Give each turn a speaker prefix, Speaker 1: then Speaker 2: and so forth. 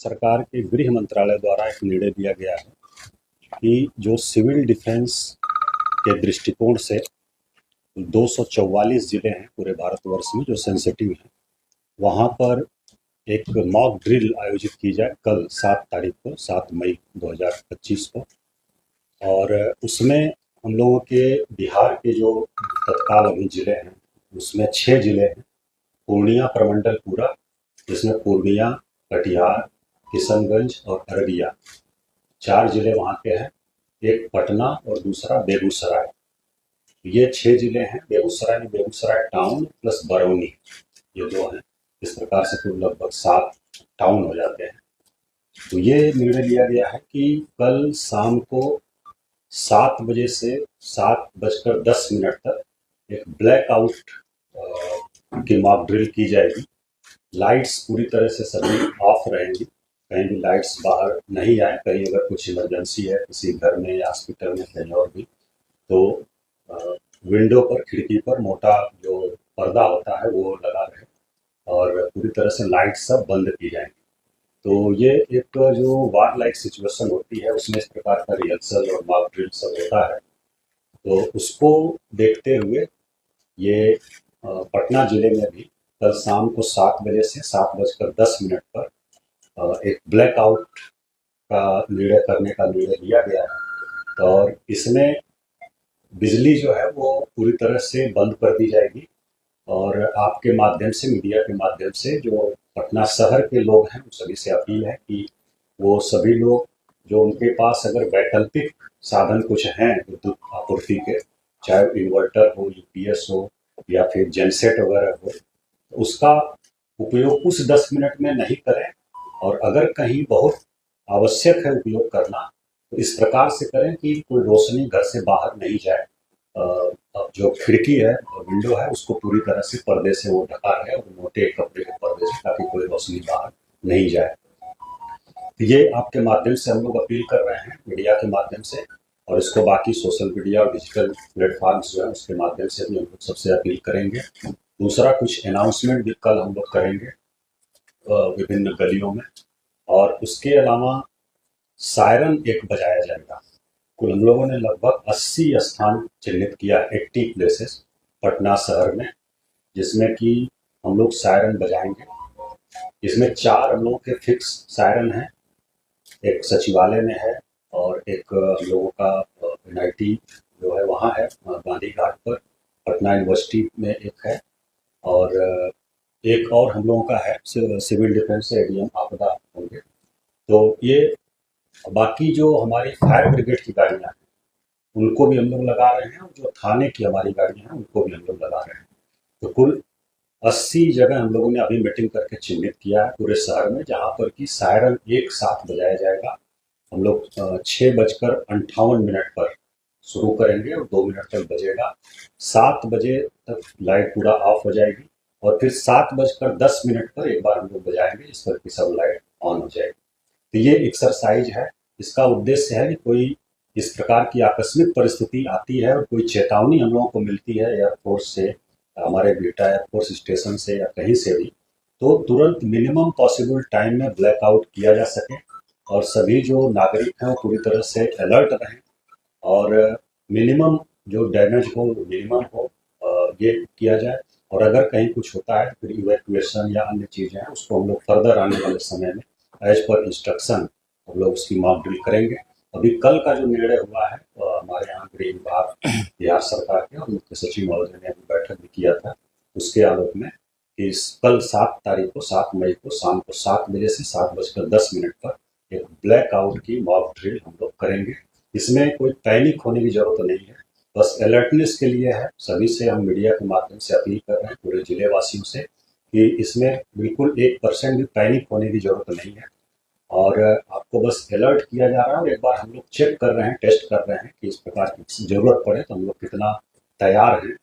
Speaker 1: सरकार के गृह मंत्रालय द्वारा एक निर्णय दिया गया है कि जो सिविल डिफेंस के दृष्टिकोण से 244 जिले हैं पूरे भारतवर्ष में जो सेंसिटिव हैं, वहाँ पर एक मॉक ड्रिल आयोजित की जाए कल 7 तारीख को, 7 मई 2025 को। और उसमें हम लोगों के बिहार के जो तत्काल अभी जिले हैं उसमें 6 जिले हैं। पूर्णिया प्रमंडल पूरा, जिसमें पूर्णिया, कटिहार, किशनगंज और अररिया 4 जिले वहाँ के हैं। एक पटना और दूसरा बेगूसराय। ये 6 जिले हैं। बेगूसराय टाउन प्लस बरौनी, ये 2 हैं। इस प्रकार से कुल लगभग 7 टाउन हो जाते हैं। तो ये निर्णय लिया गया है कि कल शाम को 7 बजे से 7:10 तक एक ब्लैकआउट की मॉक ड्रिल की जाएगी। लाइट्स पूरी तरह से सभी ऑफ रहेंगी, कहीं भी लाइट्स बाहर नहीं आए। कहीं अगर कुछ इमरजेंसी है किसी घर में या हॉस्पिटल में कहीं और भी, तो विंडो पर, खिड़की पर मोटा जो पर्दा होता है वो लगा रहे और पूरी तरह से लाइट सब बंद की जाएंगी। तो ये एक जो वार लाइक सिचुएशन होती है उसमें इस प्रकार का रिहर्सल और मॉक ड्रिल सब होता है। तो उसको देखते हुए ये पटना जिले में भी कल शाम को 7 बजे से 7:10 पर एक ब्लैकआउट का निर्णय करने का निर्णय लिया गया है। और इसमें बिजली जो है वो पूरी तरह से बंद कर दी जाएगी। और आपके माध्यम से, मीडिया के माध्यम से जो पटना शहर के लोग हैं, उन सभी से अपील है कि वो सभी लोग जो उनके पास अगर वैकल्पिक साधन कुछ हैं विद्युत आपूर्ति के, चाहे इन्वर्टर हो, यूपीएस हो या फिर जेनसेट वगैरह हो, उसका उपयोग उस 10 मिनट में नहीं करें। और अगर कहीं बहुत आवश्यक है उपयोग करना तो इस प्रकार से करें कि कोई रोशनी घर से बाहर नहीं जाए। अब जो खिड़की है, विंडो है, उसको पूरी तरह से पर्दे से वो ढका रहे और मोटे कपड़े के पर्दे से, ताकि कोई रोशनी बाहर नहीं जाए। तो ये आपके माध्यम से हम लोग अपील कर रहे हैं, मीडिया के माध्यम से। और इसको बाकी सोशल मीडिया और डिजिटल प्लेटफॉर्म्स जो है उसके माध्यम से भी हम लोग सबसे अपील करेंगे। दूसरा, कुछ अनाउंसमेंट भी कल हम लोग करेंगे विभिन्न गलियों में। और उसके अलावा सायरन एक बजाया जाएगा। कुल हम लोगों ने लगभग 80 स्थान चिन्हित किया, 80 प्लेसेस पटना शहर में, जिसमें कि हम लोग सायरन बजाएंगे। इसमें 4 हम लोगों के फिक्स सायरन हैं। एक सचिवालय में है और एक हम लोगों का एनआईटी जो है वहाँ है गांधी घाट पर, पटना यूनिवर्सिटी में एक है, और एक और हम लोगों का है सिविल डिफेंस एडीएम आपदा होंगे। तो ये बाकी जो हमारी फायर ब्रिगेड की गाड़ियाँ हैं उनको भी हम लोग लगा रहे हैं, और जो थाने की हमारी गाड़ियाँ हैं उनको भी हम लोग लगा रहे हैं। तो कुल 80 जगह हम लोगों ने अभी मीटिंग करके चिन्हित किया है पूरे शहर में, जहाँ पर कि सायरन एक साथ बजाया जाएगा। हम लोग 6:58 पर शुरू करेंगे और 2 मिनट तक बजेगा। 7 बजे तक लाइट पूरा ऑफ हो जाएगी और फिर 7:10 पर एक बार हम लोग बजाएंगे, जिस पर कि सब लाइट ऑन हो जाएगी। तो ये एक्सरसाइज है। इसका उद्देश्य है कि कोई इस प्रकार की आकस्मिक परिस्थिति आती है और कोई चेतावनी हम लोगों को मिलती है एयरफोर्स से, हमारे बिहटा एयरफोर्स स्टेशन से या कहीं से भी, तो तुरंत मिनिमम पॉसिबल टाइम में ब्लैकआउट किया जा सके और सभी जो नागरिक हैं वो पूरी तरह से अलर्ट रहें और मिनिमम जो डैमेज हो मिनिमम हो, ये किया जाए। और अगर कहीं कुछ होता है फिर इवैक्यूएशन या अन्य चीज़ें हैं उसको हम लोग फर्दर आने वाले समय में एज पर इंस्ट्रक्शन हम लोग उसकी मॉक ड्रिल करेंगे। अभी कल का जो निर्णय हुआ है हमारे यहाँ गृह विभाग बिहार सरकार के और मुख्य सचिव महोदय ने अभी बैठक भी किया था, उसके आलोक में कि कल 7 तारीख को, 7 मई को शाम को 7 बजे से 7:10 पर एक ब्लैकआउट की मॉक ड्रिल हम लोग करेंगे। इसमें कोई पैनिक होने की जरूरत नहीं है, बस अलर्टनेस के लिए है। सभी से हम मीडिया के माध्यम से अपील कर रहे हैं, पूरे जिले वासियों से, कि इसमें बिल्कुल 1% भी पैनिक होने की जरूरत नहीं है। और आपको बस अलर्ट किया जा रहा है और एक बार हम लोग चेक कर रहे हैं, टेस्ट कर रहे हैं कि इस प्रकार की जरूरत पड़े तो हम लोग कितना तैयार हैं